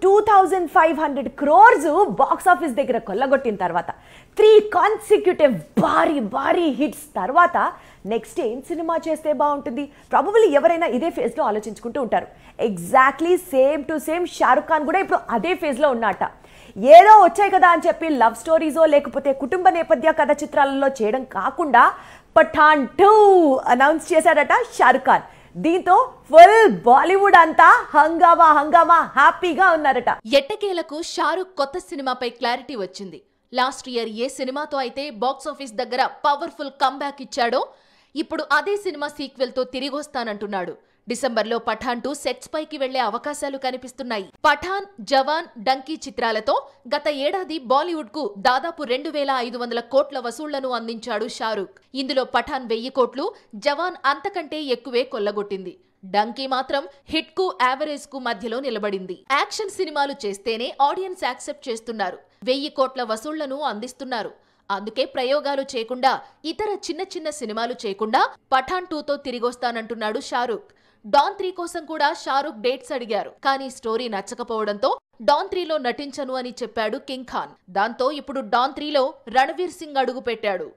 2500 crores box office దగ్గర కొల్లగొట్టిన తర్వాత 3 consecutive భారీ హిట్స్ తర్వాత నెక్స్ట్ ఏం సినిమా చేస్తే బాగుంటుంది ప్రాబబుల్లీ ఎవరైనా ఇదే ఫేజ్ లో ఆలోచించుకుంటూ ఉంటారు. Exactly same to same Shahrukh Khan కూడా ఇప్పుడు అదే ఫేజ్ లో ఉన్నట. ఏదో వచ్చాయి కదా అని చెప్పి లవ్ స్టోరీజో లేకపోతే కుటుంబ నేపథ్య కథ చిత్రాలలో చేయడం కాకుండా పఠాన్ 2 అనౌన్స్ చేశాడట షారుఖ్ ఖాన్. దీంతో ఫుల్ బాలీవుడ్ అంతా హంగామా హ్యాపీగా ఉన్నారట. ఎట్టకేలకు షారుఖ్ కొత్త సినిమాపై క్లారిటీ వచ్చింది. లాస్ట్ ఇయర్ ఏ సినిమాతో అయితే బాక్స్ ఆఫీస్ దగ్గర పవర్ఫుల్ కంబ్యాక్ ఇచ్చాడో ఇప్పుడు అదే సినిమా సీక్వెల్ తో తిరిగొస్తానంటున్నాడు. డిసెంబర్లో పఠాన్ 2 సెట్స్ పైకి వెళ్లే అవకాశాలు కనిపిస్తున్నాయి. పఠాన్, జవాన్, డంకీ చిత్రాలతో గత ఏడాది బాలీవుడ్ కు దాదాపు 2500 కోట్ల వసూళ్లను అందించాడు షారుఖ్. ఇందులో పఠాన్ 1000 కోట్లు, జవాన్ అంతకంటే ఎక్కువే కొల్లగొట్టింది. డంకీ మాత్రం హిట్ కు యావరేజ్ కు మధ్యలో నిలబడింది. యాక్షన్ సినిమాలు చేస్తేనే ఆడియన్స్ యాక్సెప్ట్ చేస్తున్నారు. 1000 కోట్ల వసూళ్లను అందిస్తున్నారు. అందుకే ప్రయోగాలు చేయకుండా ఇతర చిన్న సినిమాలు చేయకుండా పఠాన్ 2తో తిరిగొస్తానంటున్నాడు షారుఖ్. డాన్ 3 కోసం కూడా షారుఖ్ డేట్స్ అడిగారు. కానీ స్టోరీ నచ్చకపోవడంతో డాన్ 3లో నటించను అని చెప్పాడు కింగ్ ఖాన్. దాంతో ఇప్పుడు డాన్ 3లో రణవీర్ సింగ్ అడుగు పెట్టాడు.